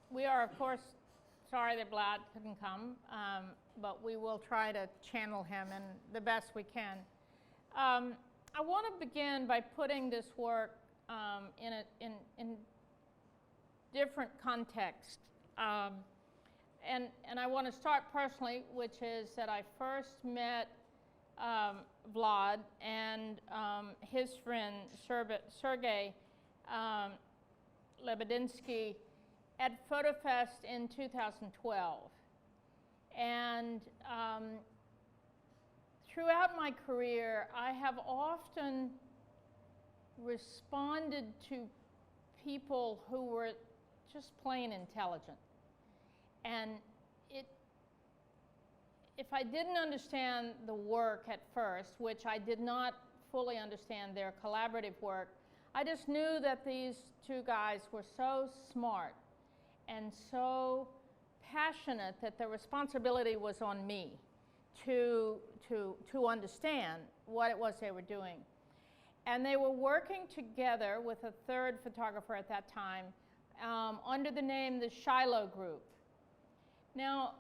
We are, of course, sorry that Vlad couldn't come, but we will try to channel him in the best we can. I want to begin by putting this work in different context. And I want to start personally, which is that I first met Vlad and his friend Sergey Lebedinsky at PhotoFest in 2012. And throughout my career, I have often responded to people who were just plain intelligent. And if I didn't understand the work at first, which I did not fully understand their collaborative work, I just knew that these two guys were so smart and so passionate that the responsibility was on me to understand what it was they were doing. And they were working together with a third photographer at that time under the name the Shiloh Group. Now,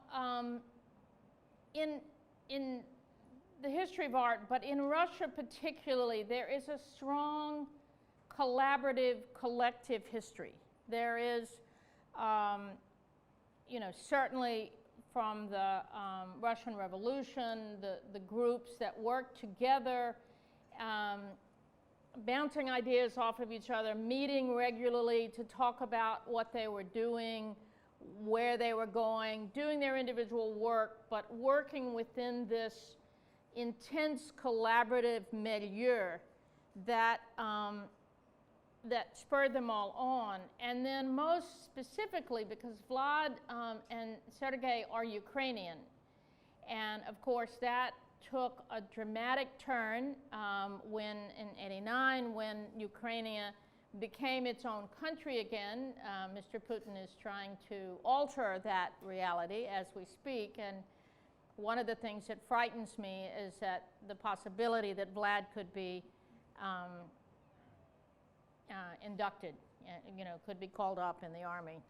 in the history of art, but in Russia particularly, there is a strong collaborative, collective history. There is, certainly from the Russian Revolution, the groups that worked together, bouncing ideas off of each other, meeting regularly to talk about what they were doing, where they were going, doing their individual work, but working within this intense collaborative milieu that that spurred them all on. And then most specifically, because Vlad and Sergey are Ukrainian, and of course that took a dramatic turn when in '89, when Ukraine became its own country again. Mr. Putin is trying to alter that reality as we speak, and one of the things that frightens me is that the possibility that Vlad could be inducted, could be called up in the army.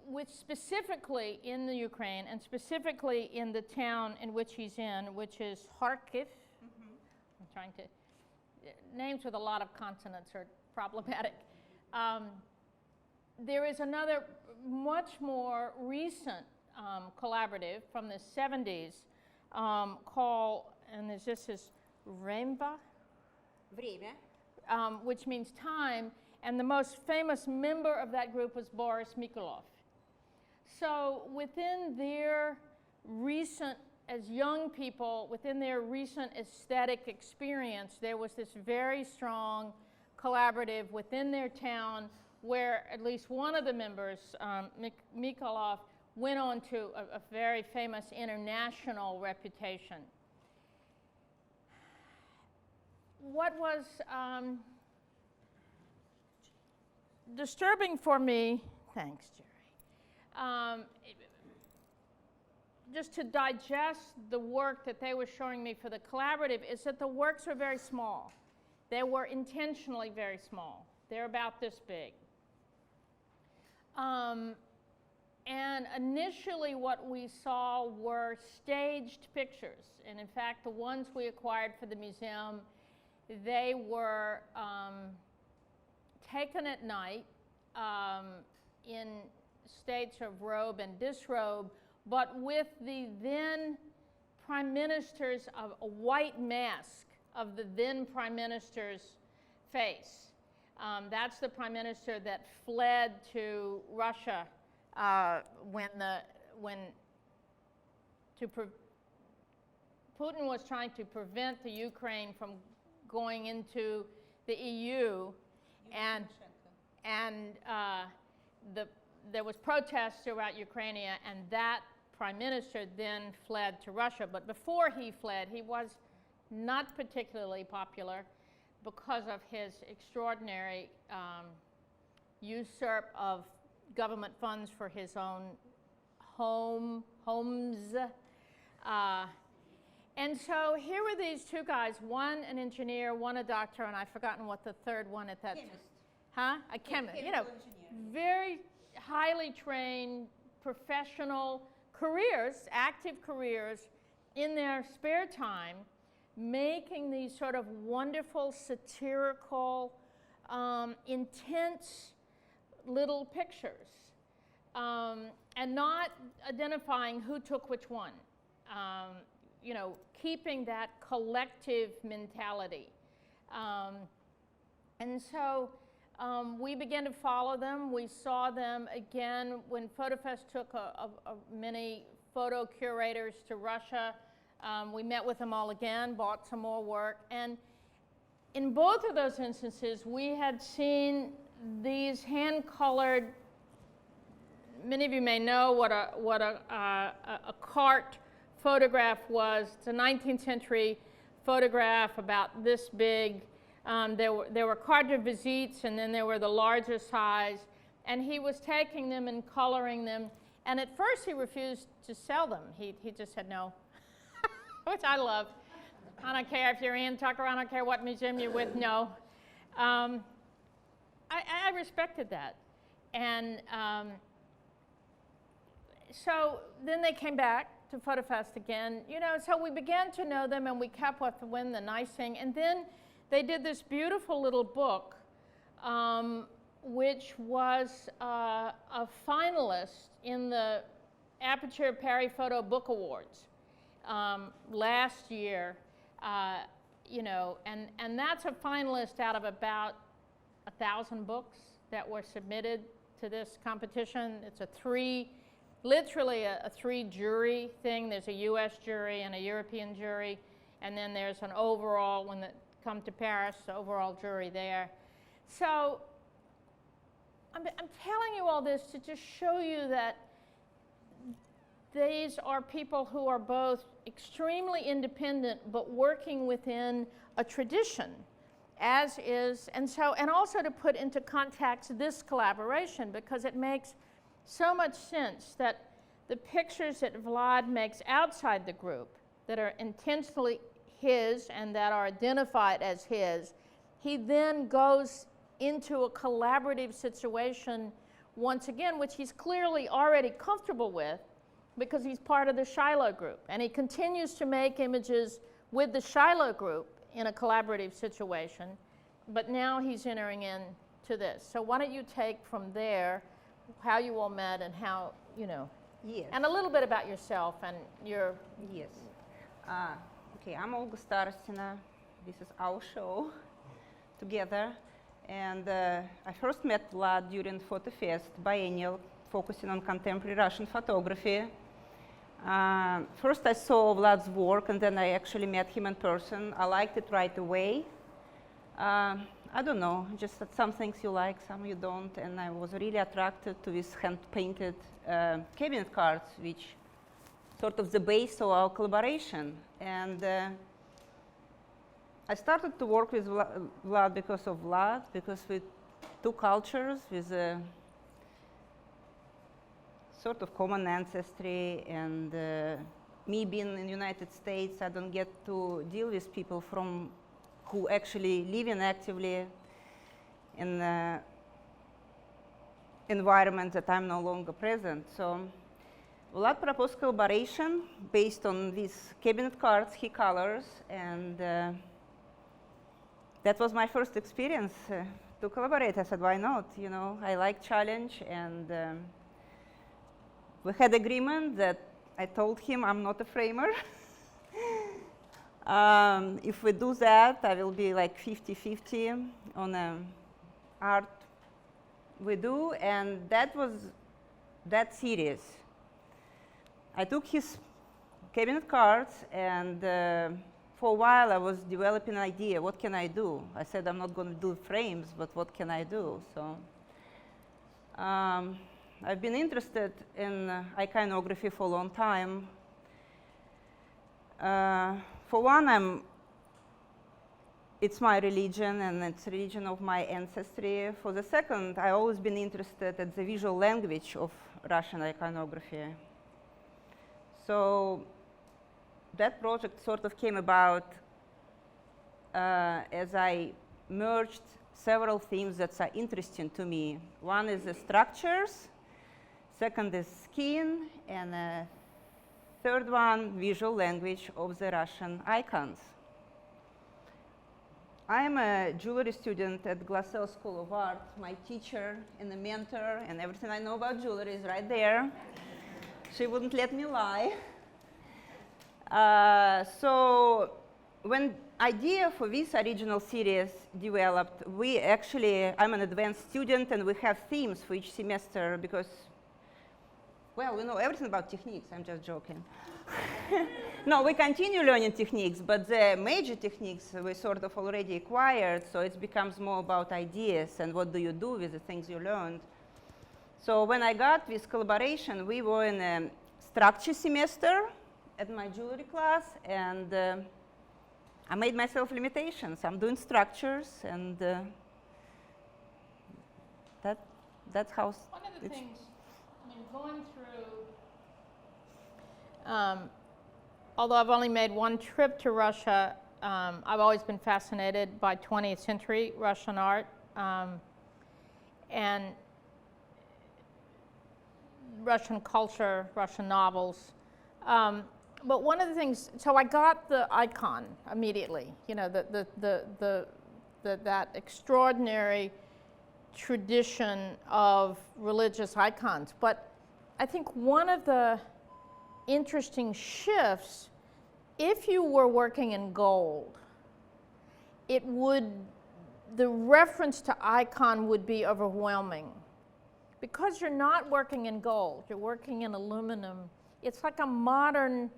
Which specifically in the Ukraine, and specifically in the town in which he's in, which is Kharkiv. I'm trying to, names with a lot of consonants are problematic. There is another much more recent collaborative from the 70s called, and this is Vremya, which means time, and the most famous member of that group was Boris Mikolov. So within their recent, as young people, within their recent aesthetic experience, there was this very strong collaborative within their town where at least one of the members, Mikolov, went on to a very famous international reputation. What was disturbing for me, thanks, Jerry, just to digest the work that they were showing me for the collaborative, is that the works were very small. They were intentionally very small. They're about this big. And initially what we saw were staged pictures. And in fact, the ones we acquired for the museum, they were taken at night in states of robe and disrobe, but with the then prime minister's a white mask of the then prime minister's face. That's the prime minister that fled to Russia Putin was trying to prevent the Ukraine from going into the EU, and there was protests throughout Ukraine, and that prime minister then fled to Russia. But before he fled, he was not particularly popular because of his extraordinary usurp of government funds for his own homes. And so here were these two guys, one an engineer, one a doctor, and I've forgotten what the third one at that time. A chemist, you know, very highly trained professional careers, active careers in their spare time, making these sort of wonderful, satirical, intense little pictures, and not identifying who took which one. You know, keeping that collective mentality. And so we began to follow them. We saw them again when PhotoFest took many photo curators to Russia. We met with them all again, bought some more work. And in both of those instances, we had seen these hand-colored, many of you may know what a cart photograph was. It's a 19th century photograph about this big. There were carte de visites, and then there were the larger size. And he was taking them and coloring them. And at first he refused to sell them. He just said no, which I love. I don't care if you're Anne Tucker, I don't care what museum you're with, no. I respected that. And so then they came back to PhotoFest again, you know, so we began to know them, and we kept with them, the nice thing. And then they did this beautiful little book, which was a finalist in the Aperture Paris Photo Book Awards last year, you know, and that's a finalist out of about 1,000 books that were submitted to this competition. It's literally a three-jury thing. There's a US jury and a European jury, and then there's an overall, when it comes to Paris, the overall jury there. So I'm telling you all this to just show you that these are people who are both extremely independent but working within a tradition, as is, and also to put into context this collaboration, because it makes so much sense that the pictures that Vlad makes outside the group that are intentionally his and that are identified as his, he then goes into a collaborative situation once again, which he's clearly already comfortable with because he's part of the Shiloh group. And he continues to make images with the Shiloh group in a collaborative situation, but now he's entering into this. So why don't you take from there how you all met and how, you know, yes, and a little bit about yourself and your... Yes. Okay, I'm Olga Starostina. This is our show together. And I first met Vlad during PhotoFest biennial, focusing on contemporary Russian photography. First I saw Vlad's work, and then I actually met him in person. I liked it right away. I don't know, just that some things you like, some you don't, and I was really attracted to these hand-painted cabinet cards, which sort of the base of our collaboration. And I started to work with Vlad because of Vlad, because with two cultures, with a sort of common ancestry, and me being in the United States, I don't get to deal with people who actually live in actively in environment that I'm no longer present. So Vlad proposed collaboration based on these cabinet cards he colors, and that was my first experience to collaborate. I said, why not? You know, I like challenge, and we had agreement that I told him I'm not a framer. If we do that, I will be like 50-50 on art we do, and that was that serious. I took his cabinet cards, and for a while I was developing an idea, what can I do? I said I'm not going to do frames, but what can I do? So I've been interested in iconography for a long time. For one, it's my religion, and it's the religion of my ancestry. For the second, I've always been interested in the visual language of Russian iconography. So that project sort of came about as I merged several themes that are interesting to me. One is the structures, second is skin, and third one, visual language of the Russian icons. I am a jewelry student at Glassell School of Art. My teacher and the mentor and everything I know about jewelry is right there. She wouldn't let me lie. So when idea for this original series developed, I'm an advanced student and we have themes for each semester because, well, we know everything about techniques. I'm just joking. No, we continue learning techniques, but the major techniques we sort of already acquired, so it becomes more about ideas and what do you do with the things you learned. So when I got this collaboration, we were in a structure semester at my jewelry class, and I made myself limitations. I'm doing structures, and that's how. One of the things, I mean, going through, although I've only made one trip to Russia, I've always been fascinated by 20th century Russian art, and Russian culture, Russian novels. But one of the things, so I got the icon immediately, you know, that extraordinary tradition of religious icons. But I think one of the interesting shifts, if you were working in gold, the reference to icon would be overwhelming. Because you're not working in gold, you're working in aluminum, it's like a modern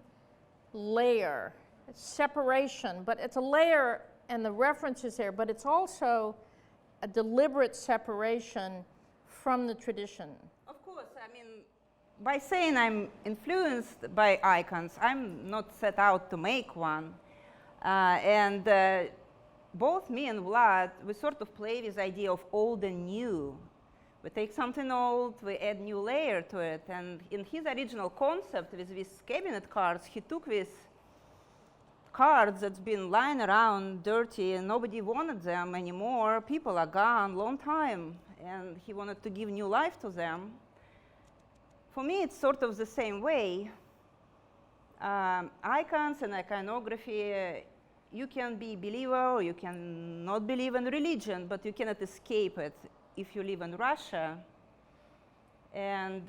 layer, it's separation, but it's a layer and the reference is there, but it's also a deliberate separation from the tradition. Of course, I mean, by saying I'm influenced by icons, I'm not set out to make one. Both me and Vlad, we sort of play this idea of old and new. We take something old, we add new layer to it, and in his original concept with these cabinet cards, he took these cards that's been lying around dirty and nobody wanted them anymore. People are gone, long time, and he wanted to give new life to them. For me, it's sort of the same way. Icons and iconography, you can be a believer or you can not believe in religion, but you cannot escape it if you live in Russia. And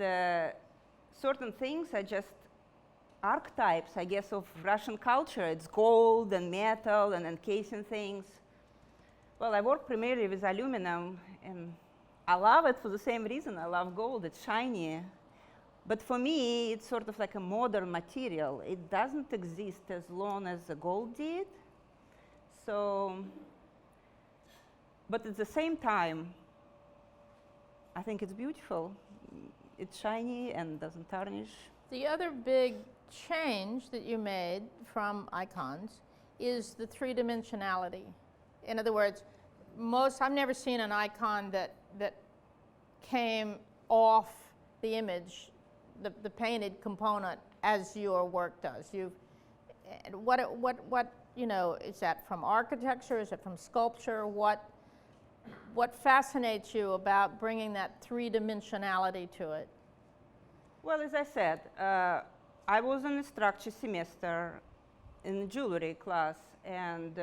certain things are just archetypes, I guess, of Russian culture. It's gold and metal and encasing things. Well, I work primarily with aluminum, and I love it for the same reason. I love gold, it's shiny. But for me, it's sort of like a modern material. It doesn't exist as long as the gold did. So, but at the same time, I think it's beautiful. It's shiny and doesn't tarnish. The other big change that you made from icons is the three-dimensionality. In other words, I've never seen an icon that came off the image, the painted component, as your work does. What you know, is that from architecture? Is it from sculpture? What fascinates you about bringing that three-dimensionality to it? Well, as I said, I was in a structure semester in a jewelry class, and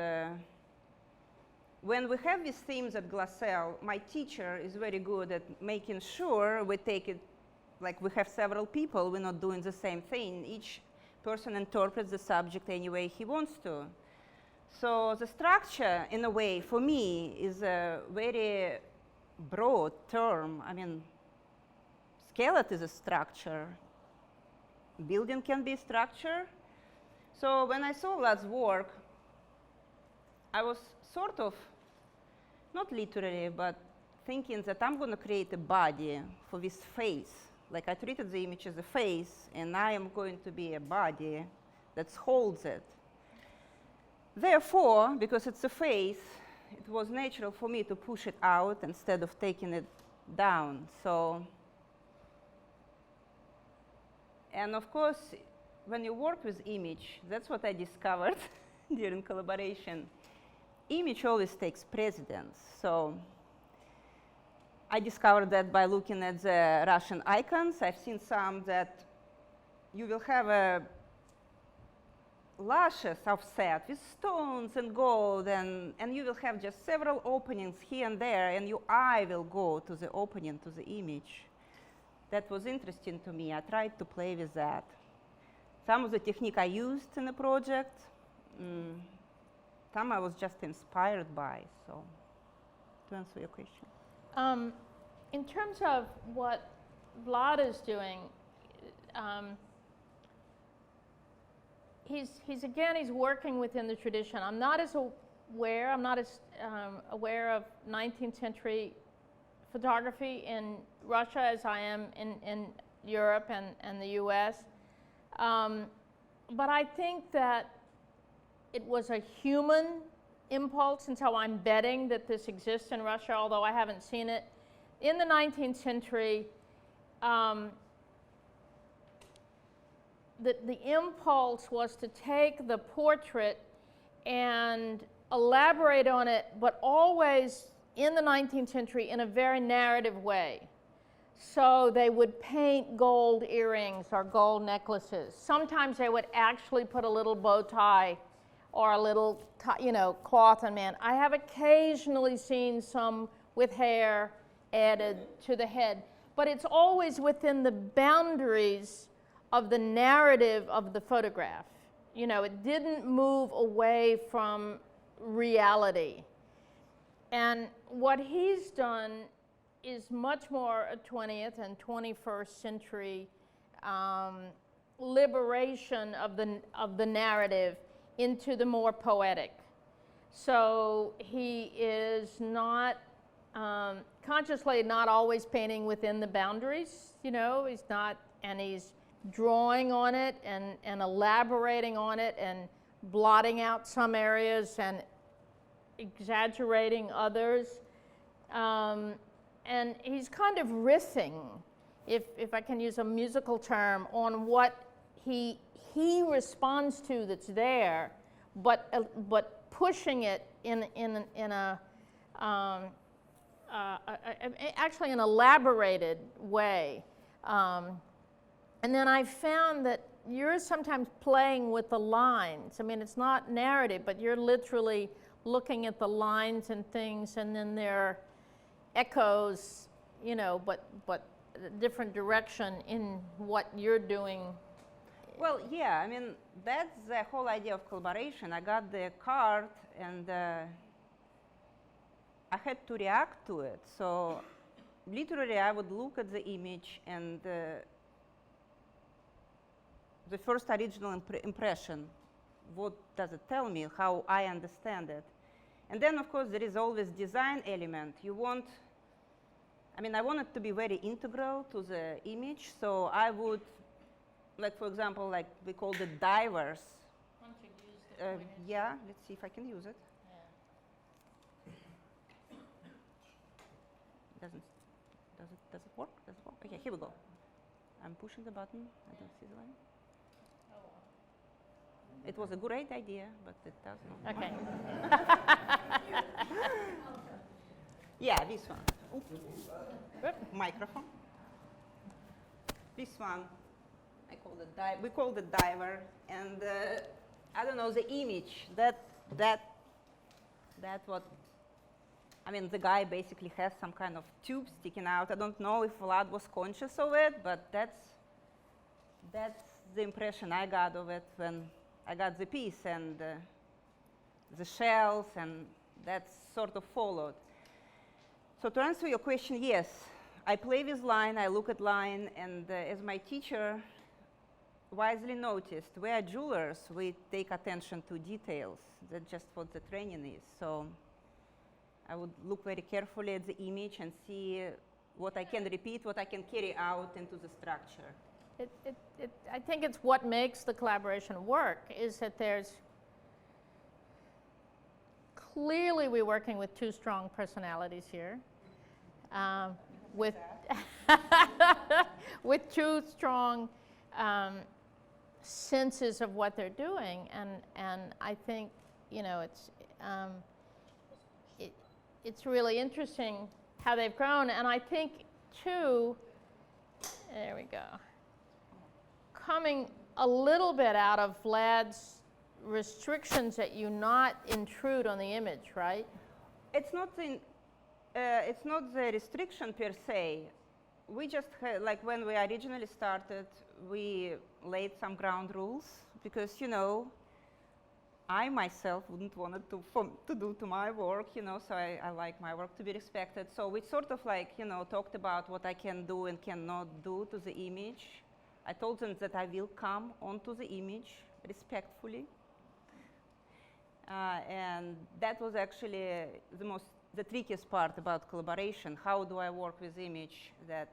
when we have these themes at Glassell, my teacher is very good at making sure we take it, like we have several people, we're not doing the same thing. Each person interprets the subject any way he wants to. So the structure, in a way, for me, is a very broad term. I mean, skeleton is a structure. Building can be a structure. So when I saw Vlad's work, I was sort of, not literally, but thinking that I'm going to create a body for this face. Like I treated the image as a face, and I am going to be a body that holds it. Therefore, because it's a face, it was natural for me to push it out instead of taking it down. So, and of course, when you work with image, that's what I discovered during collaboration. image always takes precedence. So I discovered that by looking at the Russian icons. I've seen some that you will have lashes offset with stones and gold, and you will have just several openings here and there, and your eye will go to the opening to the image. That was interesting to me. I tried to play with that. Some of the technique I used in the project, some I was just inspired by. So, to answer your question. In terms of what Vlad is doing, he's working within the tradition. I'm not as aware of 19th century photography in Russia as I am in Europe and the US. But I think that it was a human impulse, and so I'm betting that this exists in Russia, although I haven't seen it. In the 19th century, the impulse was to take the portrait and elaborate on it, but always in the 19th century in a very narrative way. So they would paint gold earrings or gold necklaces. Sometimes they would actually put a little bow tie or a little, cloth on man. I have occasionally seen some with hair added to the head, but it's always within the boundaries of the narrative of the photograph. It didn't move away from reality. And what he's done is much more a 20th and 21st century liberation of the narrative into the more poetic. So he is not consciously not always painting within the boundaries. He's not, and he's drawing on it and elaborating on it and blotting out some areas and exaggerating others. And he's kind of riffing, if I can use a musical term, on what he responds to that's there, but pushing it in a actually an elaborated way. And then I found that you're sometimes playing with the lines. I mean, it's not narrative, but you're literally looking at the lines and things, and then there are echoes, but a different direction in what you're doing. Well, yeah, I mean, that's the whole idea of collaboration. I got the card, and I had to react to it. So literally, I would look at the image, and the first original impression, what does it tell me, how I understand it. And then, of course, there is always design element. I want it to be very integral to the image, so I would, for example, we call the divers. Once you use it, yeah, let's see if I can use it. Yeah. Does it work? Okay, here we go. I'm pushing the button. I don't see the line. It was a great idea, but it does not. Okay. Yeah, this one. Microphone. This one, we call the diver, and I don't know, the image that what. I mean, the guy basically has some kind of tube sticking out. I don't know if Vlad was conscious of it, but that's the impression I got of it when I got the piece, and the shells, and that sort of followed. So to answer your question, yes, I play with line, I look at line, and as my teacher wisely noticed, we are jewelers, we take attention to details. That's just what the training is. So I would look very carefully at the image and see what I can repeat, what I can carry out into the structure. I think it's what makes the collaboration work, is that there's clearly we're working with two strong personalities here, with with two strong senses of what they're doing, and I think it's it's really interesting how they've grown. And I think, too, there we go, coming a little bit out of Vlad's restrictions that you not intrude on the image, right? It's not the restriction per se. We just had, like when we originally started, we laid some ground rules because, you know, I myself wouldn't want it to do to my work, you know, so I like my work to be respected. So we sort of like, you know, talked about what I can do and cannot do to the image. I told them that I will come onto the image respectfully. And that was actually the trickiest part about collaboration. How do I work with image that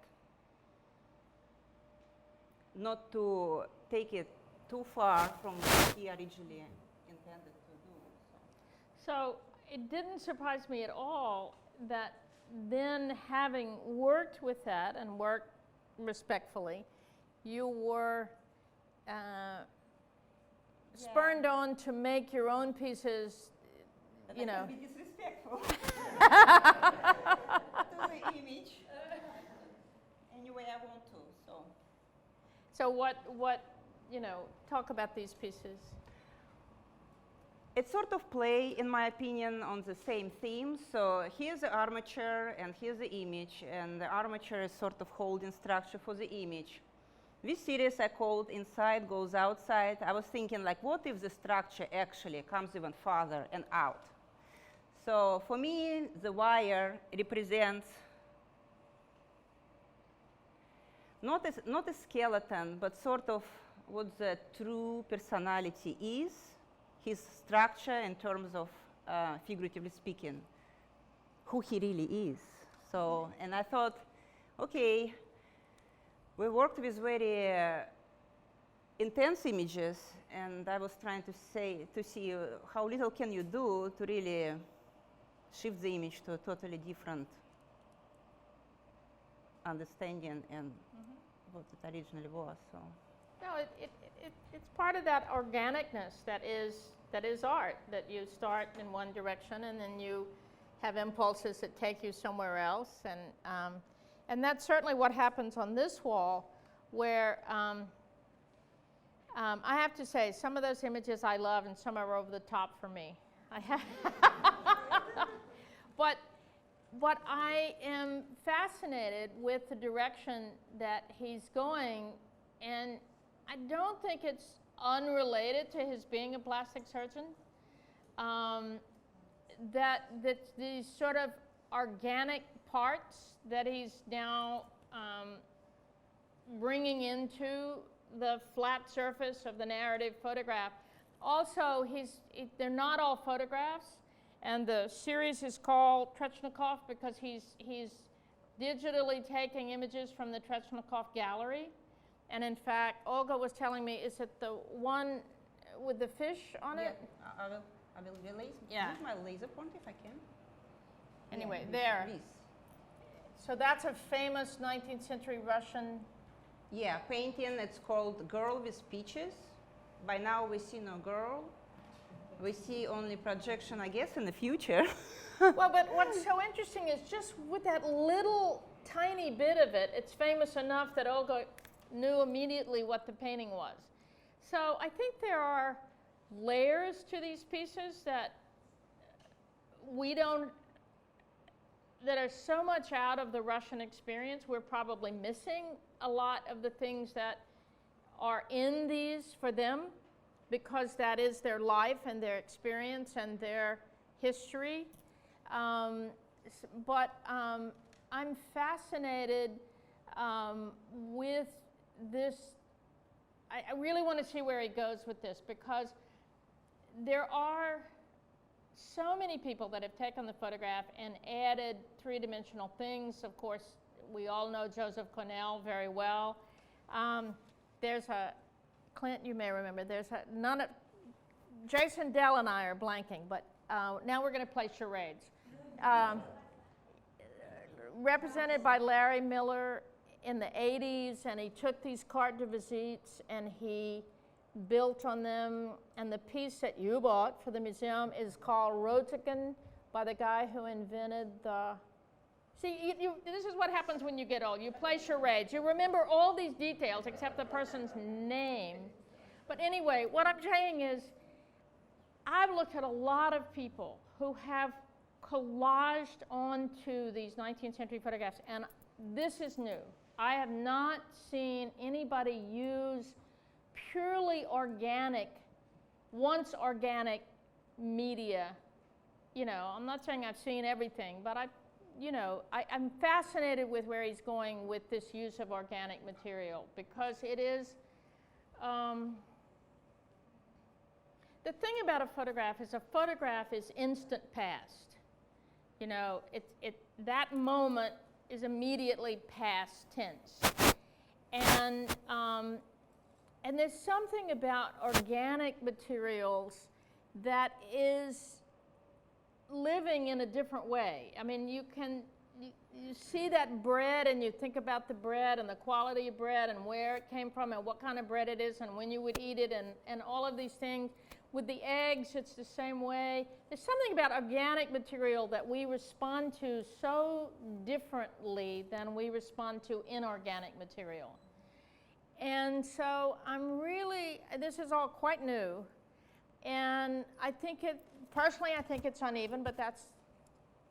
not to take it too far from what he originally intended to do. So it didn't surprise me at all that then, having worked with that and worked respectfully, you were spurned on to make your own pieces, you know. Be disrespectful to the image any way I want to. So what, you know, talk about these pieces. It's sort of play, in my opinion, on the same theme. So here's the armature and here's the image, and the armature is sort of holding structure for the image. This series I called Inside Goes Outside. I was thinking, like, what if the structure actually comes even farther and out? So for me, the wire represents not a skeleton, but sort of what the true personality is, his structure in terms of, figuratively speaking, who he really is. So, and I thought, okay, we worked with very intense images, and I was trying to see how little can you do to really shift the image to a totally different understanding and what it originally was. So. No, it's part of that organicness that is art, that you start in one direction and then you have impulses that take you somewhere else. And that's certainly what happens on this wall, where I have to say, some of those images I love and some are over the top for me. But I am fascinated with the direction that he's going, and I don't think it's unrelated to his being a plastic surgeon. That these sort of organic parts that he's now bringing into the flat surface of the narrative photograph. Also, they're not all photographs. And the series is called Krasnoshchok because he's digitally taking images from the Krasnoshchok Gallery. And in fact, Olga was telling me, is it the one with the fish on it? I will use my laser pointer if I can. Anyway, there. So that's a famous 19th century Russian. Yeah, painting. It's called Girl with Peaches. By now we see no girl. We see only projection, I guess, in the future. Well, but what's so interesting is just with that little tiny bit of it, it's famous enough that Olga knew immediately what the painting was. So I think there are layers to these pieces that that are so much out of the Russian experience, we're probably missing a lot of the things that are in these for them, because that is their life and their experience and their history. But I'm fascinated with this. I really want to see where he goes with this, because there are so many people that have taken the photograph and added three-dimensional things. Of course, we all know Joseph Cornell very well. There's a Clint, you may remember, Jason Dell and I are blanking, but now we're going to play charades. Represented by Larry Miller in the 80s, and he took these carte de visites and he built on them, and the piece that you bought for the museum is called by the guy who invented the... See, this is what happens when you get old. You play charades. You remember all these details except the person's name. But anyway, what I'm saying is, I've looked at a lot of people who have collaged onto these 19th century photographs, and this is new. I have not seen anybody use purely organic, once organic media. You know, I'm not saying I've seen everything, but I'm fascinated with where he's going with this use of organic material, because it is, the thing about a photograph is instant past. You know, that moment is immediately past tense. And there's something about organic materials that is living in a different way. I mean, you see that bread and you think about the bread and the quality of bread and where it came from and what kind of bread it is and when you would eat it and all of these things. With the eggs, it's the same way. There's something about organic material that we respond to so differently than we respond to inorganic material. And so this is all quite new. And personally, I think it's uneven, but that's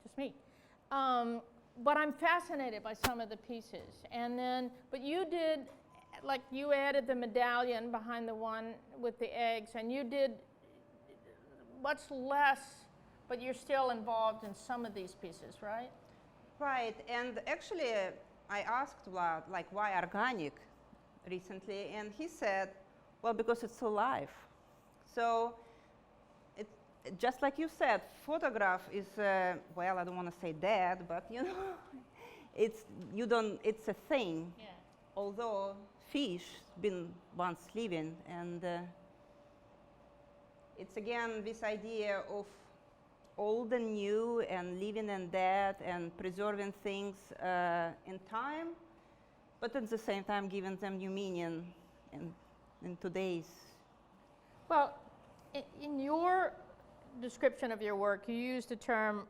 just me. But I'm fascinated by some of the pieces. But you did, like you added the medallion behind the one with the eggs, and you did much less, but you're still involved in some of these pieces, right? Right, and actually I asked Vlad, like, why organic recently, and he said, well, because it's alive. So just like you said, photograph is, well, I don't want to say dead, but you know, it's a thing. Yeah. Although fish been once living, and it's again this idea of old and new and living and dead and preserving things in time, but at the same time giving them new meaning in today's. Well, in your description of your work, you used the term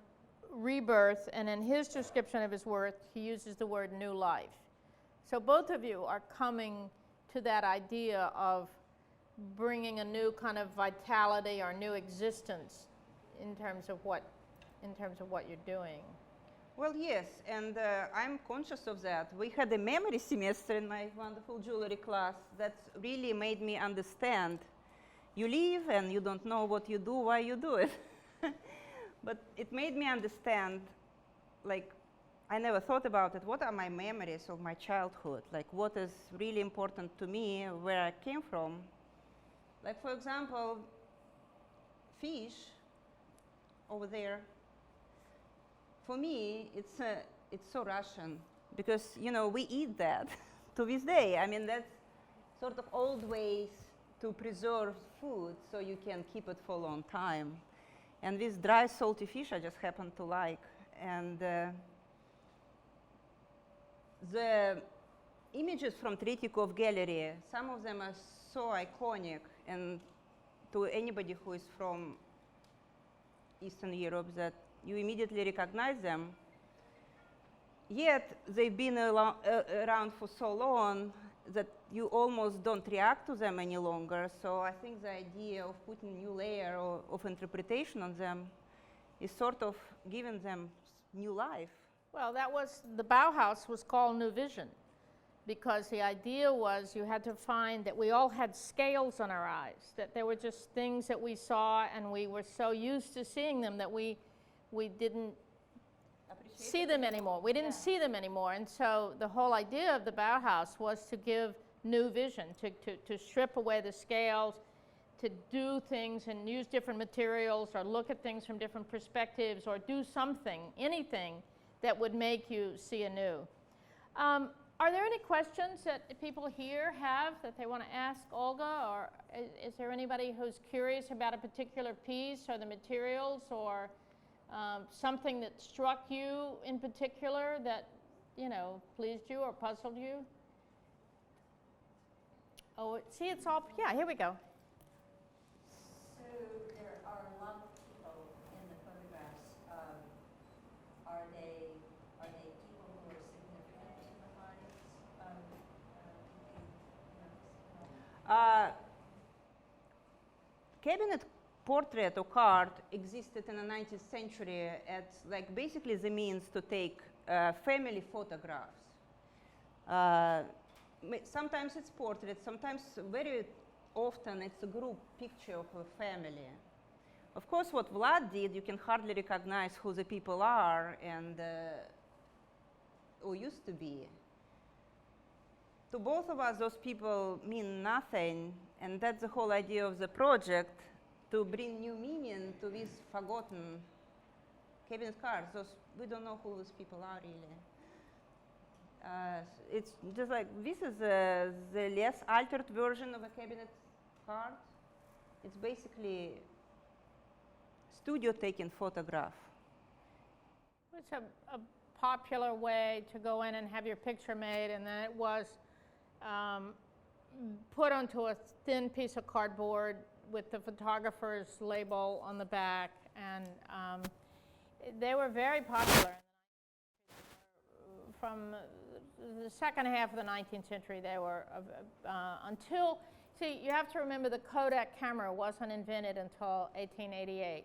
rebirth, and in his description of his work, he uses the word new life. So both of you are coming to that idea of bringing a new kind of vitality or new existence in terms of what you're doing. Well, yes, and I'm conscious of that. We had a memory semester in my wonderful jewelry class that really made me understand. You live and you don't know what you do, why you do it. But it made me understand, like, I never thought about it. What are my memories of my childhood? Like, what is really important to me, where I came from? Like, for example, fish over there. For me, it's so Russian because, you know, we eat that to this day. I mean, that's sort of old ways to preserve food so you can keep it for a long time. And this dry, salty fish I just happen to like. And the images from Tretyakov Gallery, some of them are so iconic, and to anybody who is from Eastern Europe, that you immediately recognize them. Yet they've been around for so long that you almost don't react to them any longer. So I think the idea of putting a new layer of interpretation on them is sort of giving them new life. Well, the Bauhaus was called New Vision, because the idea was you had to find that we all had scales on our eyes, that there were just things that we saw and we were so used to seeing them that we didn't see them anymore. We didn't see them anymore. And so the whole idea of the Bauhaus was to give new vision, to strip away the scales, to do things and use different materials or look at things from different perspectives or do something, anything that would make you see anew. Are there any questions that people here have that they want to ask Olga, or is there anybody who's curious about a particular piece or the materials, or something that struck you in particular that, you know, pleased you or puzzled you? Oh, see, it's all, yeah, here we go. So there are a lot of people in the photographs cabinet portrait or card existed in the 19th century as like basically the means to take family photographs. Sometimes it's portrait, sometimes very often it's a group picture of a family. Of course, what Vlad did, you can hardly recognize who the people are and who used to be. To both of us, those people mean nothing, and that's the whole idea of the project, to bring new meaning to these forgotten cabinet cards. We don't know who those people are really. It's just like, this is the less altered version of a cabinet card. It's basically studio taken photograph. It's a popular way to go in and have your picture made, and then it was put onto a thin piece of cardboard with the photographer's label on the back, and they were very popular. From the second half of the 19th century, they were until, see, you have to remember the Kodak camera wasn't invented until 1888.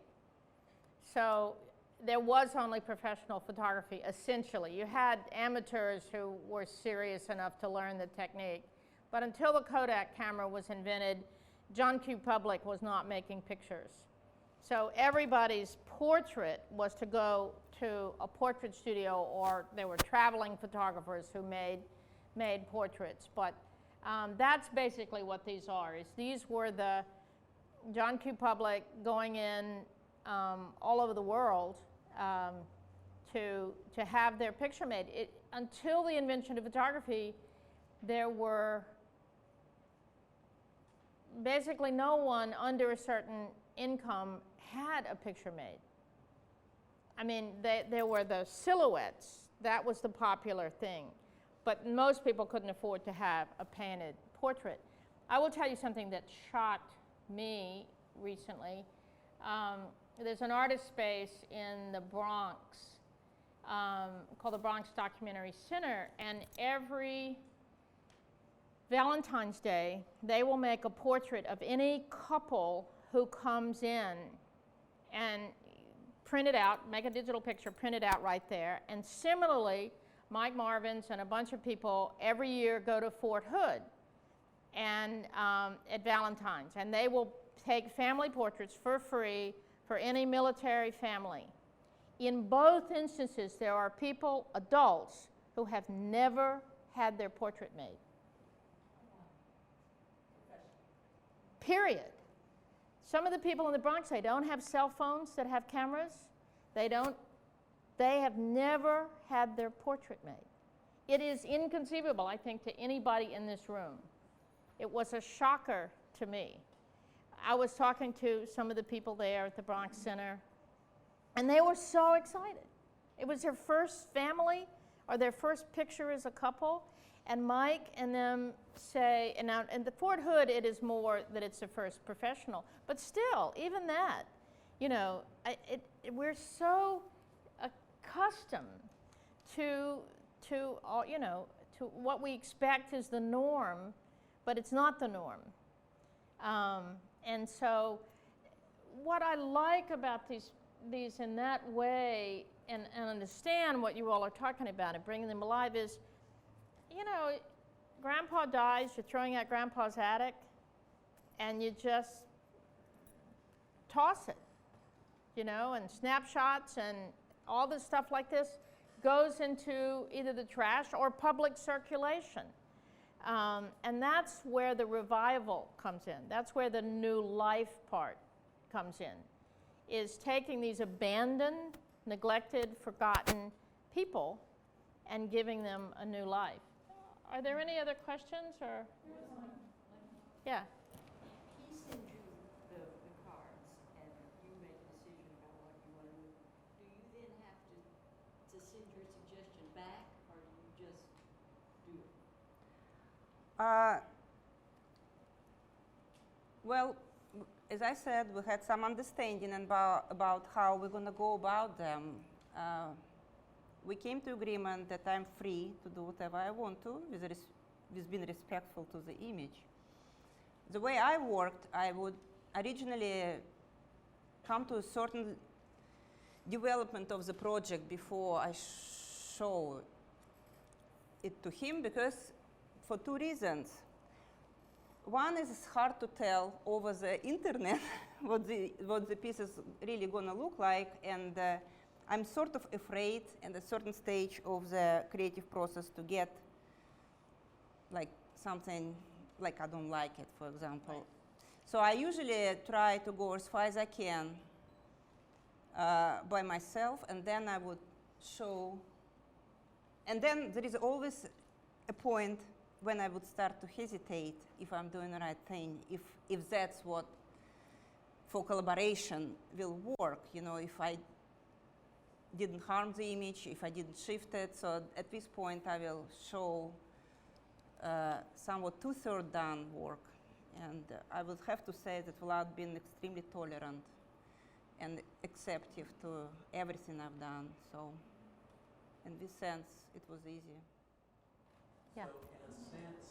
So there was only professional photography, essentially. You had amateurs who were serious enough to learn the technique. But until the Kodak camera was invented, John Q. Public was not making pictures. So everybody's portrait was to go to a portrait studio, or there were traveling photographers who made portraits. But that's basically what these are. These were the John Q. Public going in all over the world to have their picture made. Until the invention of photography, there were basically no one under a certain income had a picture made. I mean, there were the silhouettes. That was the popular thing. But most people couldn't afford to have a painted portrait. I will tell you something that shocked me recently. There's an artist space in the Bronx called the Bronx Documentary Center, and every Valentine's Day, they will make a portrait of any couple who comes in and print it out, make a digital picture, print it out right there. And similarly, Mike Marvins and a bunch of people every year go to Fort Hood and at Valentine's, and they will take family portraits for free for any military family. In both instances, there are people, adults, who have never had their portrait made. Period. Some of the people in the Bronx, they don't have cell phones that have cameras. They have never had their portrait made. It is inconceivable, I think, to anybody in this room. It was a shocker to me. I was talking to some of the people there at the Bronx Center, and they were so excited. It was their first family or their first picture as a couple, and Mike and them say, and now in the Fort Hood, it is more that it's the first professional, but still, even that, you know, we're so accustomed to you know, to what we expect is the norm, but it's not the norm. And so what I like about these in that way, and understand what you all are talking about and bringing them alive, is, you know, Grandpa dies, you're throwing out Grandpa's attic, and you just toss it, you know, and snapshots and all this stuff like this goes into either the trash or public circulation. And that's where the revival comes in. That's where the new life part comes in, is taking these abandoned, neglected, forgotten people and giving them a new life. Are there any other questions, or? Yeah. He sends you the cards, and you make a decision about what you want to do. Do you then have to send your suggestion back, or do you just do it? Well, as I said, we had some understanding about how we're going to go about them. We came to agreement that I'm free to do whatever I want to, with being respectful to the image. The way I worked, I would originally come to a certain development of the project before I show it to him, because for two reasons. One is it's hard to tell over the internet what the piece is really going to look like, and I'm sort of afraid at a certain stage of the creative process to get like something like I don't like it, for example. Right. So I usually try to go as far as I can by myself, and then I would show. And then there is always a point when I would start to hesitate if I'm doing the right thing, if that's what for collaboration will work, you know, if I didn't harm the image, if I didn't shift it. So at this point I will show somewhat two-thirds done work. And I would have to say that Vlad been extremely tolerant and accepting to everything I've done. So in this sense, it was easy. Yeah. So in a sense,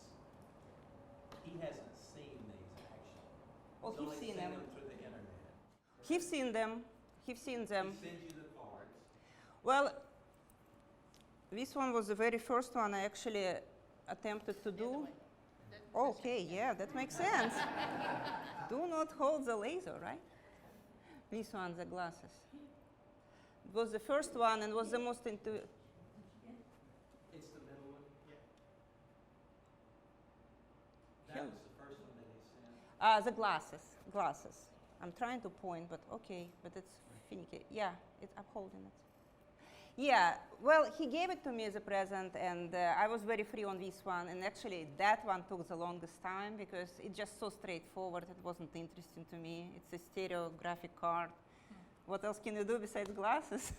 he hasn't seen these actually. Oh, he's seen them. Through the internet. He's seen them. He's seen them. He sends you the cards. Well, this one was the very first one I actually attempted to do. Okay, yeah, that makes sense. Do not hold the laser, right? This one, the glasses. It was the first one and was the most intuitive. It's the middle one? Yeah. That was the first one that he sent? The glasses. I'm trying to point, but okay, but it's finicky. Yeah, I'm holding it. Yeah, well, he gave it to me as a present, and I was very free on this one. And actually, that one took the longest time because it's just so straightforward. It wasn't interesting to me. It's a stereographic card. What else can you do besides glasses?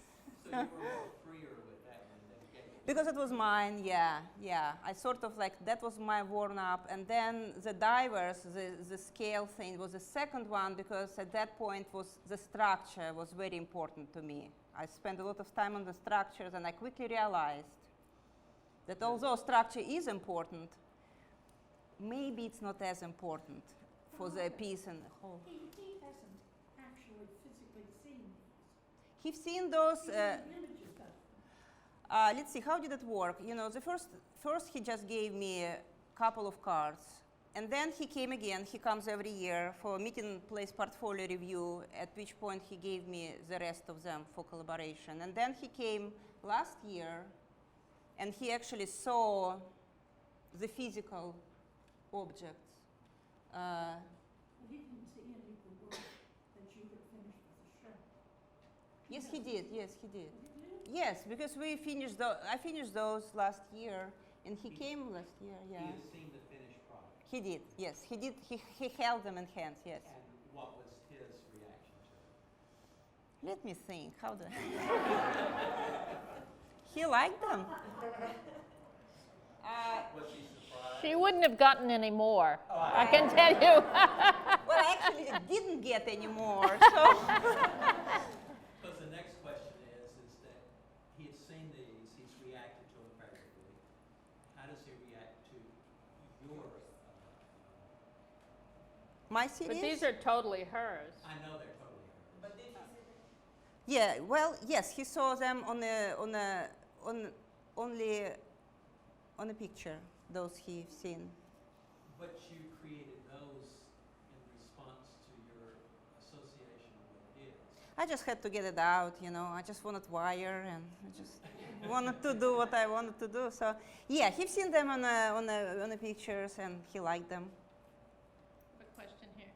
So you were more freer with that one than he gave it? Because it was mine, yeah. I sort of like, that was my worn up. And then the divers, the scale thing was the second one, because at that point the structure was very important to me. I spent a lot of time on the structures, and I quickly realized that although structure is important, maybe it's not as important for the piece and the whole. He hasn't actually physically seen these. He's seen those. He's seen images of them. Let's see, how did it work? You know, the first he just gave me a couple of cards, and then he came again. He comes every year for a meeting place portfolio review, at which point he gave me the rest of them for collaboration. And then he came last year, and he actually saw the physical objects. He didn't see any of the work that you had finished with the show. Yes, he did. Yes, he did. Did you? Yes, because I finished those last year, and he came last year. Yeah. He has seen the finished product. He did. Yes, he did. He held them in hands. Yes. And what was his reaction to it? Let me think. How do he liked them? Was he surprised? She wouldn't have gotten any more, I can tell you. Well, I actually didn't get any more. So. Because the next question is that he has seen these, he's reacted to them favorably. How does he react to your? My series? But these are totally hers. I know they're totally hers. But did he see them? Yeah. Well, yes, he saw them only on a picture. Those he's seen. But you created those in response to your association with his. I just had to get it out, you know. I just wanted wire, and I just wanted to do what I wanted to do. So, yeah, he's seen them on the pictures, and he liked them. A question here.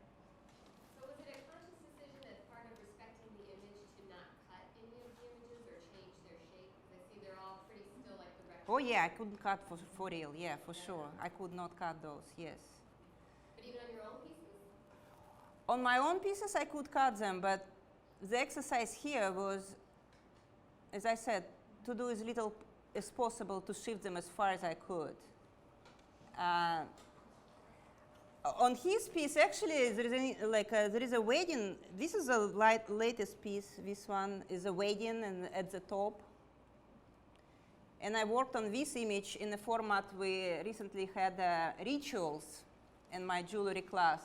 So was it a conscious decision as part of respecting the image to not cut any of the images or change their shape? Because I see they're all pretty still like the rectangle. Oh yeah, I couldn't cut for real. Yeah, for sure. I could not cut those. Yes. But even on your own pieces? On my own pieces, I could cut them, but the exercise here was, as I said, to do as little as possible to shift them as far as I could. On his piece, actually, there is a wedding. This is the latest piece. This one is a wedding, and at the top. And I worked on this image in the format we recently had rituals in my jewelry class.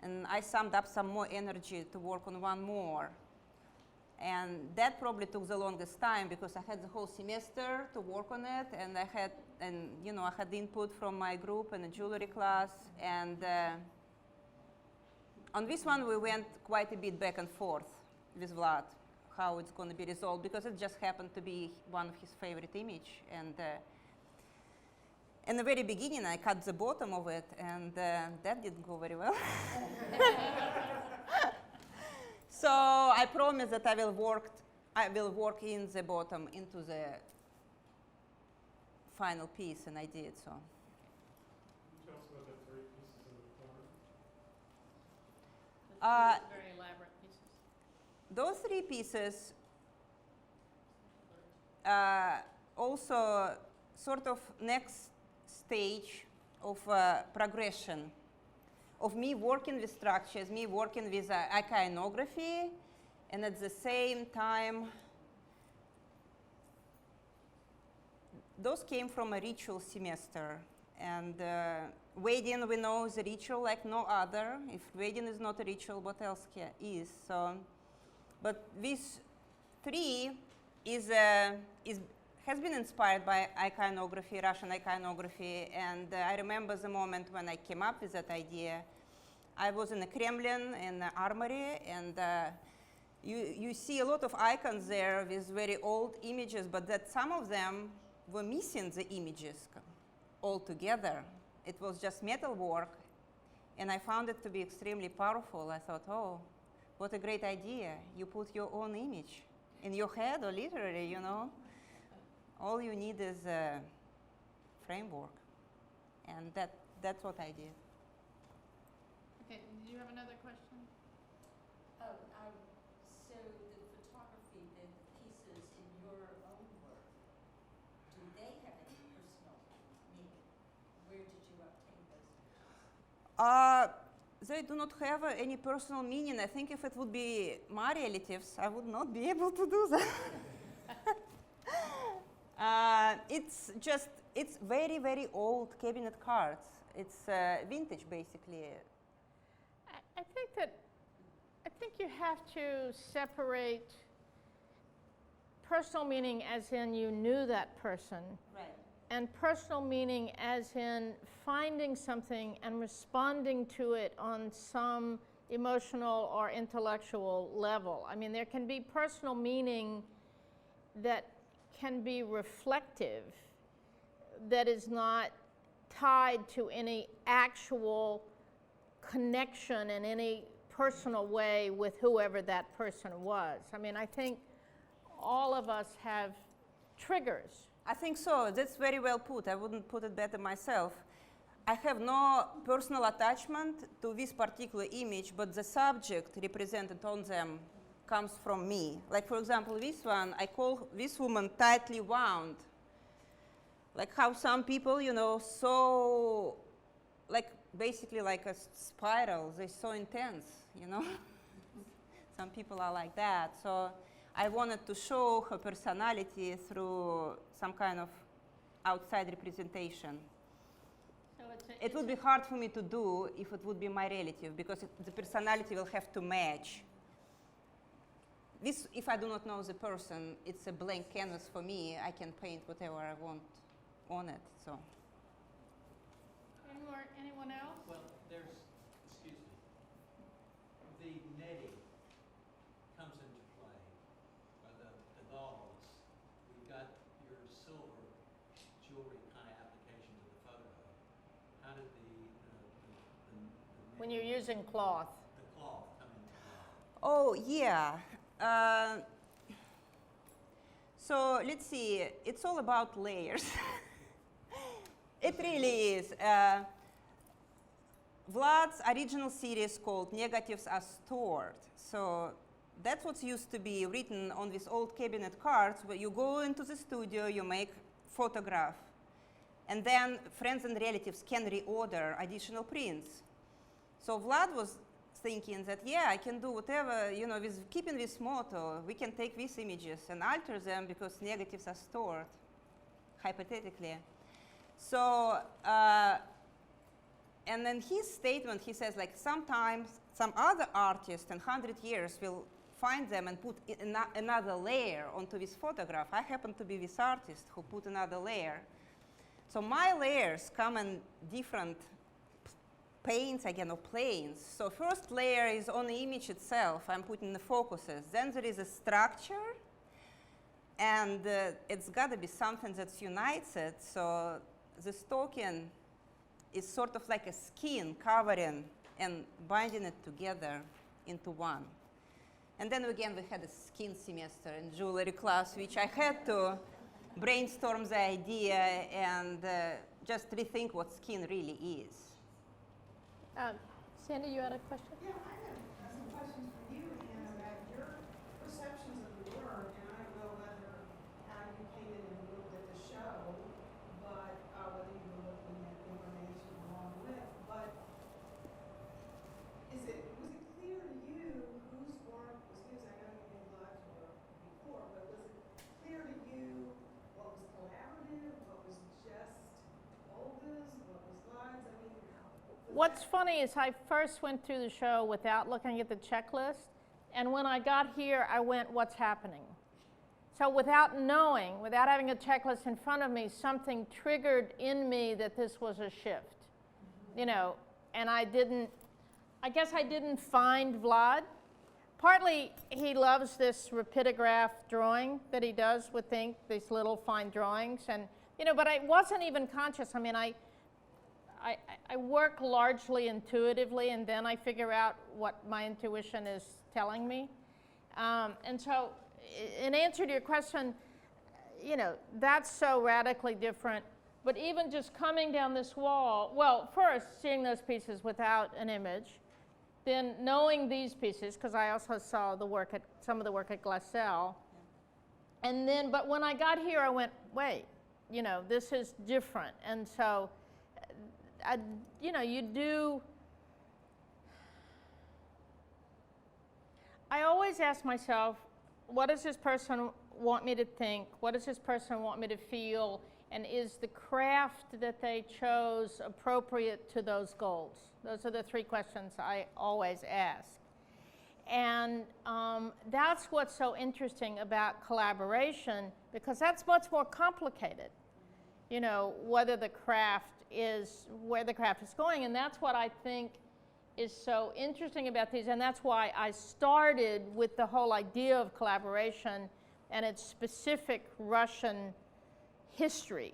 And I summed up some more energy to work on one more. And that probably took the longest time because I had the whole semester to work on it, and I had input from my group and a jewelry class, and on this one we went quite a bit back and forth with Vlad, how it's going to be resolved, because it just happened to be one of his favorite image. And in the very beginning I cut the bottom of it, and that didn't go very well. So I promised that I will work in the bottom into the final piece, and I did so. Can you tell us about the 3 pieces in the corner? Very elaborate pieces. Those 3 pieces also sort of next stage of progression of me working with structures, me working with iconography, and at the same time, those came from a ritual semester. And wedding, we know, is a ritual like no other. If wedding is not a ritual, what else is? So, but these 3 has been inspired by iconography, Russian iconography, and I remember the moment when I came up with that idea. I was in the Kremlin, in the armory, and you see a lot of icons there with very old images, but that some of them were missing the images altogether. It was just metal work, and I found it to be extremely powerful. I thought, oh, what a great idea. You put your own image in your head, or literally, you know. All you need is a framework, and that's what I did. Okay, do you have another question? So the photography, the pieces in your own work, do they have any personal meaning? Where did you obtain those? They do not have any personal meaning. I think if it would be my relatives, I would not be able to do that. It's very, very old cabinet cards. It's vintage, basically. I think you have to separate personal meaning as in you knew that person. Right. And personal meaning as in finding something and responding to it on some emotional or intellectual level. I mean, there can be personal meaning that can be reflective, that is not tied to any actual connection in any personal way with whoever that person was. I mean, I think all of us have triggers. I think so. That's very well put. I wouldn't put it better myself. I have no personal attachment to this particular image, but the subject represented on them comes from me. Like, for example, this one, I call this woman tightly wound. Like how some people, you know, so, like, basically like a spiral. They're so intense, you know. Some people are like that. So I wanted to show her personality through some kind of outside representation. So it would be hard for me to do if it would be my relative, because the personality will have to match. This, if I do not know the person, it's a blank canvas for me. I can paint whatever I want on it. So. Anyone else? Well, there's, excuse me, the netting comes into play, or the gauze. We've got your silver jewelry kind of application to the photo. How did the When you're using cloth. the cloth come into play? Oh, yeah. So let's see. It's all about layers. It really is. Vlad's original series called Negatives Are Stored. So that's what's used to be written on these old cabinet cards, where you go into the studio, you make photograph, and then friends and relatives can reorder additional prints. So Vlad was thinking that, yeah, I can do whatever, you know, with keeping this motto, we can take these images and alter them because negatives are stored, hypothetically. So And then his statement, he says, like, sometimes some other artist in 100 years will find them and put another layer onto this photograph. I happen to be this artist who put another layer. So my layers come in different paints, again, or planes. So first layer is on the image itself. I'm putting the focuses. Then there is a structure, and it's got to be something that unites it. So this token is sort of like a skin covering and binding it together into one. And then again, we had a skin semester in jewelry class, which I had to brainstorm the idea and just rethink what skin really is. Sandy, you had a question? Yeah, I have some questions for you, Anne, about your perceptions of the work, and I don't know whether how you came in and looked at the show, but whether you were looking at information along with, but was it clear to you whose work was whose? I know you did Vlad's work before, but was it clear to you what was collaborative, what was just Olga's, what was Vlad's? I mean, What's funny is I first went through the show without looking at the checklist, and when I got here, I went, what's happening? So without knowing, without having a checklist in front of me, something triggered in me that this was a shift, you know, and I guess I didn't find Vlad. Partly, he loves this rapidograph drawing that he does with ink, these little fine drawings, and, you know, but I wasn't even conscious. I mean, I work largely intuitively, and then I figure out what my intuition is telling me. And so, in answer to your question, you know, that's so radically different. But even just coming down this wall, well, first, seeing those pieces without an image, then knowing these pieces, because I also saw the work at, some of the work at Glassell. And then, but when I got here, I went, wait, you know, this is different. And so, you know, you do, I always ask myself, what does this person want me to think? What does this person want me to feel? And is the craft that they chose appropriate to those goals? Those are the three questions I always ask. And that's what's so interesting about collaboration, because that's much more complicated. You know, whether the craft is, where the craft is going, and that's what I think is so interesting about these, and that's why I started with the whole idea of collaboration and its specific Russian history.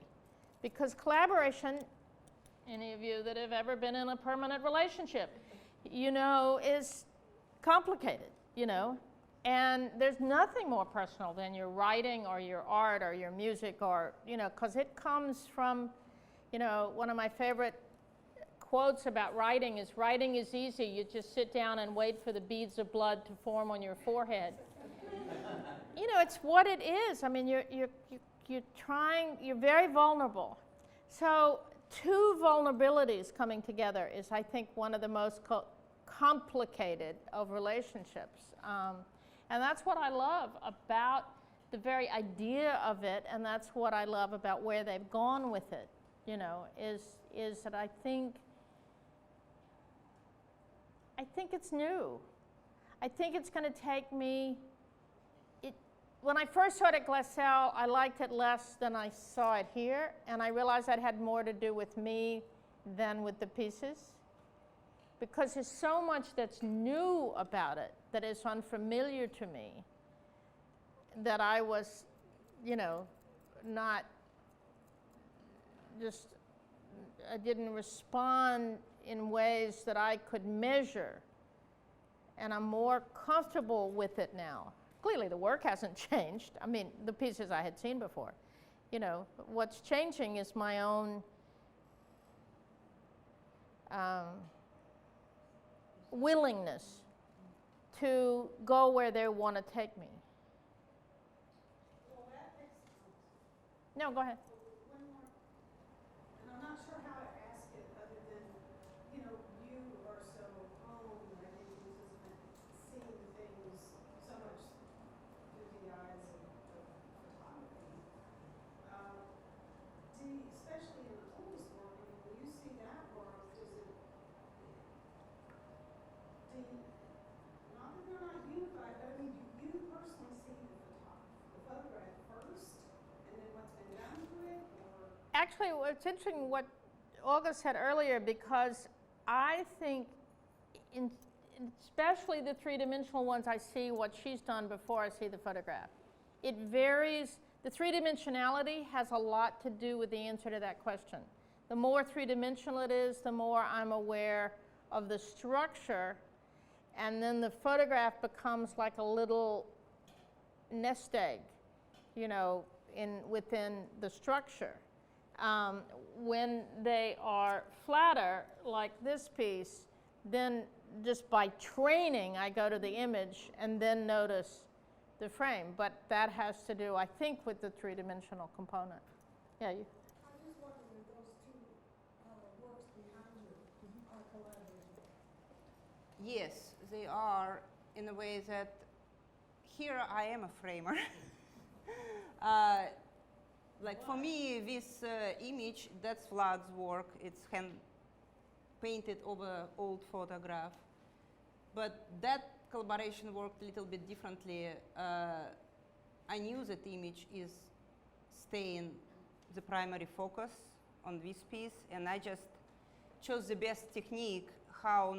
Because collaboration, any of you that have ever been in a permanent relationship, you know, is complicated, you know, and there's nothing more personal than your writing or your art or your music, or, you know, because it comes from, you know, one of my favorite quotes about writing is easy. You just sit down and wait for the beads of blood to form on your forehead. You know, it's what it is. I mean, you're trying, you're very vulnerable. So two vulnerabilities coming together is, I think, one of the most complicated of relationships. And that's what I love about the very idea of it, and that's what I love about where they've gone with it, you know, is that I think it's new. I think it's going to take me, when I first saw it at Glassell, I liked it less than I saw it here, and I realized that had more to do with me than with the pieces. Because there's so much that's new about it that is unfamiliar to me, that I was, you know, not just, I didn't respond in ways that I could measure. And I'm more comfortable with it now. Clearly the work hasn't changed. I mean, the pieces I had seen before. You know, what's changing is my own willingness to go where they want to take me. well, that makes sense. No, go ahead. One more, and I'm not sure how to ask it other than, you know, you are so honed, I think, into seeing things so much through the eyes of photography. Especially in the oldest work, I mean, when you see that work, does it actually, it's interesting what Olga said earlier, because I think, especially the three-dimensional ones, I see what she's done before I see the photograph. It varies. The three-dimensionality has a lot to do with the answer to that question. The more three-dimensional it is, the more I'm aware of the structure, and then the photograph becomes like a little nest egg, you know, within the structure. When they are flatter, like this piece, then just by training, I go to the image and then notice the frame. But that has to do, I think, with the three-dimensional component. Yeah. I just wondered if those two works behind you are collaborating. Yes, they are, in a way that here I am a framer. Like for me, this image, that's Vlad's work. It's hand painted over old photograph. But that collaboration worked a little bit differently. I knew that image is staying the primary focus on this piece, and I just chose the best technique how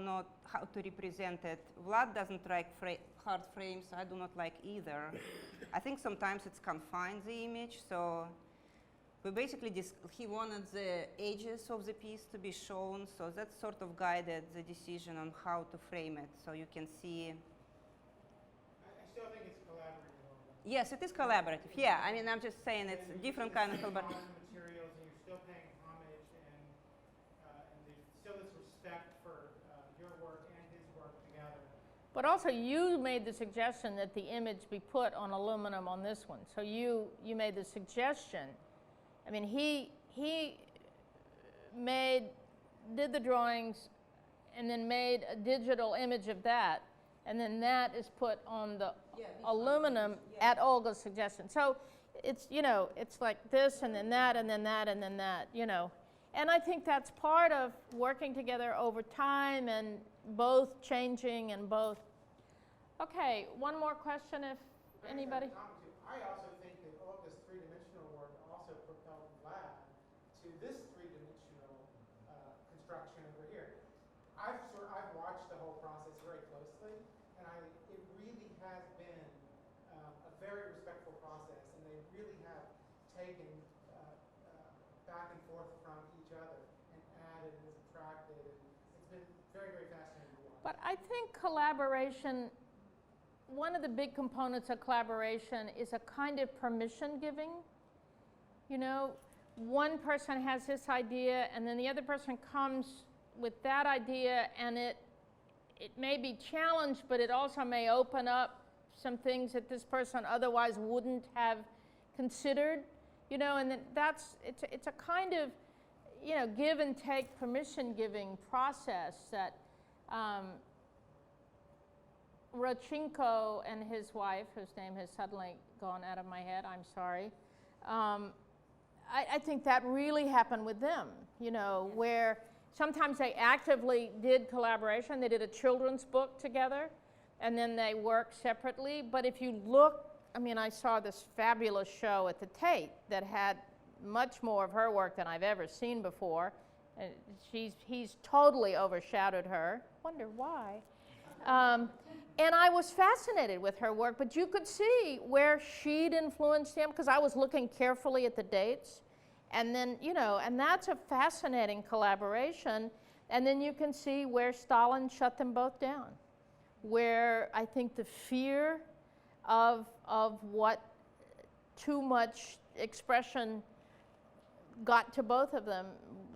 to represent it. Vlad doesn't like hard frames. I do not like either. I think sometimes it's confined the image, so we basically, he wanted the edges of the piece to be shown, so that sort of guided the decision on how to frame it, so you can see. I still think it's collaborative. Yes, it is collaborative. Yeah, I mean, I'm just saying it's a different kind of collaboration. Materials, and you're still paying homage, and there's still this respect for your work and his work together. But also, you made the suggestion that the image be put on aluminum on this one. So you made the suggestion. I mean, he did the drawings and then made a digital image of that, and then that is put on the aluminum at Olga's suggestion. So it's, you know, it's like this and then that and then that and then that, you know. And I think that's part of working together over time and both changing and both. Okay, one more question if anybody. I also think that Olga's three-dimensional work also propelled Vlad to this three-dimensional construction over here. I've watched the whole process very closely, and it really has been a very respectful process, and they really have taken back and forth from each other and added and subtracted, and it's been very, very fascinating to watch. But I think collaboration, one of the big components of collaboration is a kind of permission giving. You know, one person has this idea and then the other person comes with that idea, and it may be challenged, but it also may open up some things that this person otherwise wouldn't have considered. You know, and then it's a kind of, you know, give and take permission giving process that Rodchenko and his wife, whose name has suddenly gone out of my head, I'm sorry. I think that really happened with them, you know, where sometimes they actively did collaboration. They did a children's book together, and then they worked separately. But if you look, I mean, I saw this fabulous show at the Tate that had much more of her work than I've ever seen before. And he's totally overshadowed her. Wonder why. And I was fascinated with her work, but you could see where she'd influenced him, because I was looking carefully at the dates. And then, you know, and that's a fascinating collaboration. And then you can see where Stalin shut them both down, where I think the fear of what too much expression got to both of them,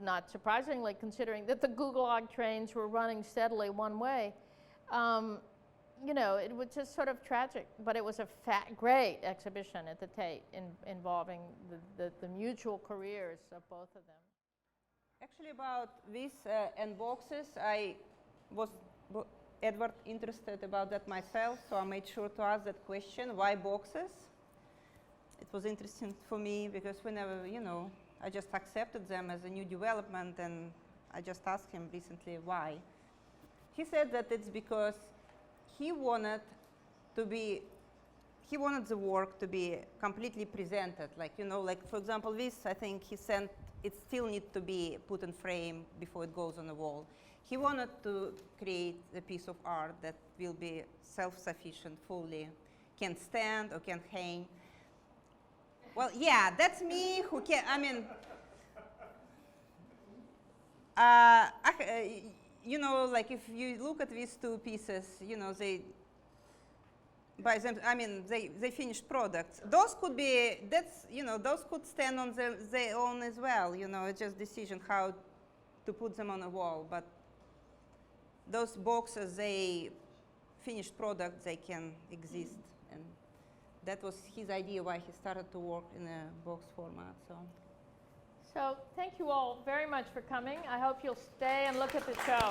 not surprisingly, considering that the Gulag trains were running steadily one way. You know, it was just sort of tragic, but it was a great exhibition at the Tate involving the mutual careers of both of them. Actually, about this and boxes, I was, Edward, interested about that myself, so I made sure to ask that question, why boxes? It was interesting for me because whenever, you know, I just accepted them as a new development, and I just asked him recently why. He said that it's because he wanted the work to be completely presented. Like, you know, like, for example, this, I think he sent it still needs to be put in frame before it goes on the wall. He wanted to create a piece of art that will be self-sufficient fully, can stand or can hang. Well, yeah, that's me who can, I mean, you know, like if you look at these two pieces, you know, they, by them, I mean, they finished products. Those could be, that's, you know, those could stand on their own as well, you know, it's just decision how to put them on a wall. But those boxes, they finished products, they can exist. And that was his idea why he started to work in a box format, so. So thank you all very much for coming. I hope you'll stay and look at the show.